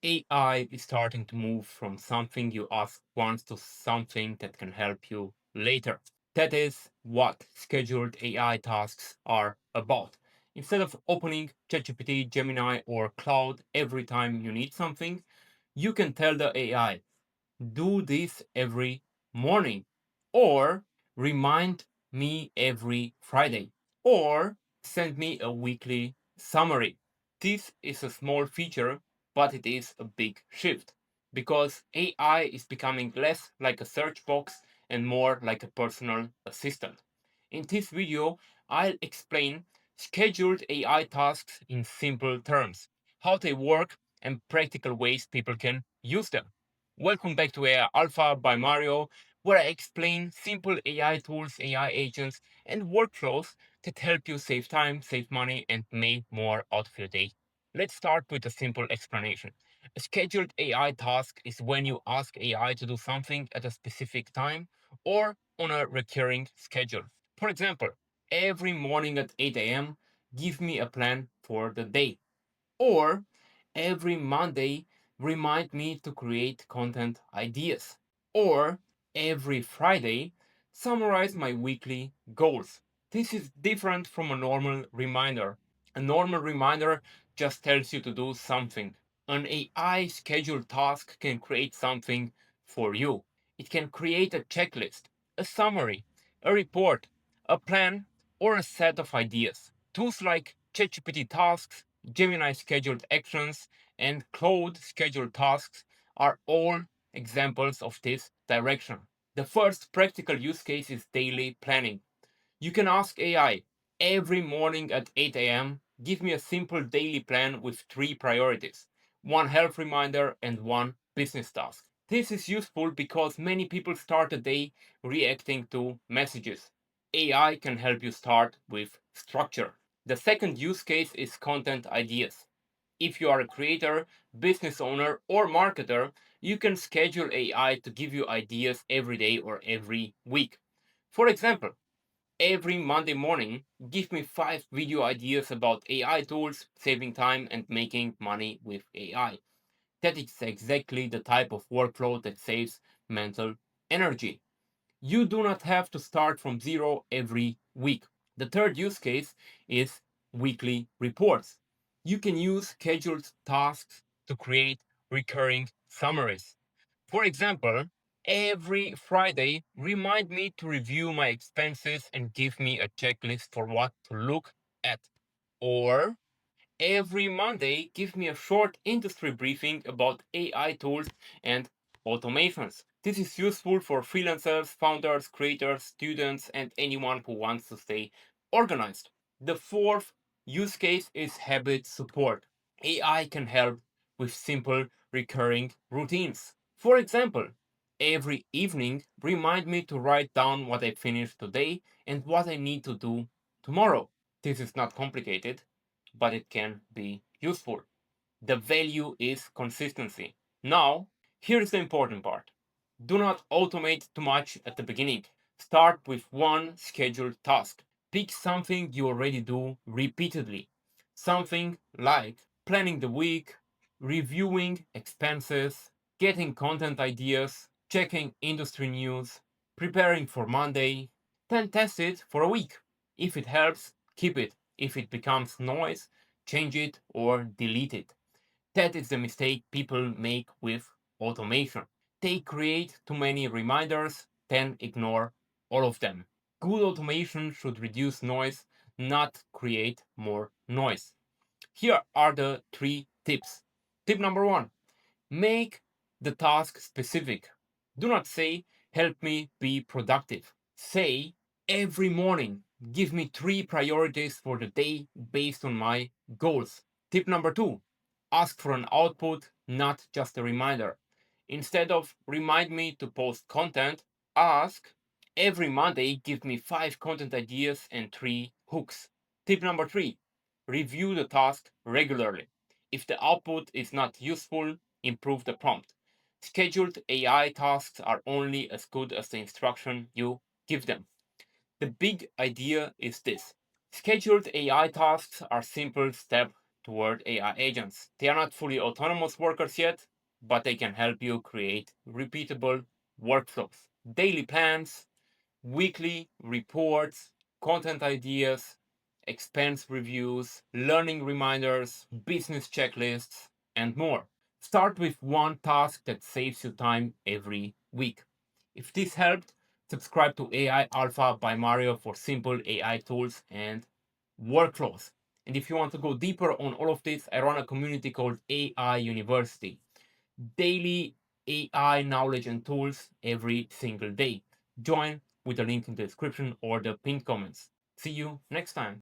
AI is starting to move from something you ask once to something that can help you later. That is what scheduled AI tasks are about. Instead of opening ChatGPT, Gemini, or Cloud every time you need something, you can tell the AI, do this every morning, or remind me every Friday, or send me a weekly summary. This is a small feature, but it is a big shift because AI is becoming less like a search box and more like a personal assistant. In this video, I'll explain scheduled AI tasks in simple terms, how they work, and practical ways people can use them. Welcome back to AI Alpha by Mario, where I explain simple AI tools, AI agents, and workflows that help you save time, save money, and make more out of your day. Let's start with a simple explanation. A scheduled AI task is when you ask AI to do something at a specific time or on a recurring schedule. For example, every morning at 8 a.m., give me a plan for the day. Or every Monday, remind me to create content ideas. Or every Friday, summarize my weekly goals. This is different from a normal reminder. A normal reminder just tells you to do something. An AI scheduled task can create something for you. It can create a checklist, a summary, a report, a plan, or a set of ideas. Tools like ChatGPT tasks, Gemini scheduled actions, and Claude scheduled tasks are all examples of this direction. The first practical use case is daily planning. You can ask AI every morning at 8 a.m., give me a simple daily plan with three priorities, one health reminder, and one business task. This is useful because many people start a day reacting to messages. AI can help you start with structure. The second use case is content ideas. If you are a creator, business owner, or marketer, you can schedule AI to give you ideas every day or every week. For example, every Monday morning, give me 5 video ideas about AI tools, saving time, and making money with AI. That is exactly the type of workflow that saves mental energy. You do not have to start from zero every week. The third use case is weekly reports. You can use scheduled tasks to create recurring summaries. For example, every Friday, remind me to review my expenses and give me a checklist for what to look at. Or every Monday, give me a short industry briefing about AI tools and automations. This is useful for freelancers, founders, creators, students, and anyone who wants to stay organized. The fourth use case is habit support. AI can help with simple recurring routines. For example, every evening, remind me to write down what I finished today and what I need to do tomorrow. This is not complicated, but it can be useful. The value is consistency. Now, here's the important part. Do not automate too much at the beginning. Start with one scheduled task. Pick something you already do repeatedly. Something like planning the week, reviewing expenses, getting content ideas, checking industry news, preparing for Monday. Then test it for a week. If it helps, keep it. If it becomes noise, change it or delete it. That is the mistake people make with automation. They create too many reminders, then ignore all of them. Good automation should reduce noise, not create more noise. Here are the 3 tips. Tip number 1, make the task specific. Do not say, help me be productive. Say, every morning, give me 3 priorities for the day based on my goals. Tip number 2, ask for an output, not just a reminder. Instead of remind me to post content, ask, every Monday, give me 5 content ideas and 3 hooks. Tip number 3, review the task regularly. If the output is not useful, improve the prompt. Scheduled AI tasks are only as good as the instruction you give them. The big idea is this. Scheduled AI tasks are simple step toward AI agents. They are not fully autonomous workers yet, but they can help you create repeatable workflows, daily plans, weekly reports, content ideas, expense reviews, learning reminders, business checklists, and more. Start with one task that saves you time every week. If this helped, subscribe to AI Alpha by Mario for simple AI tools and workflows. And if you want to go deeper on all of this, I run a community called AI University. Daily AI knowledge and tools every single day. Join with the link in the description or the pinned comments. See you next time.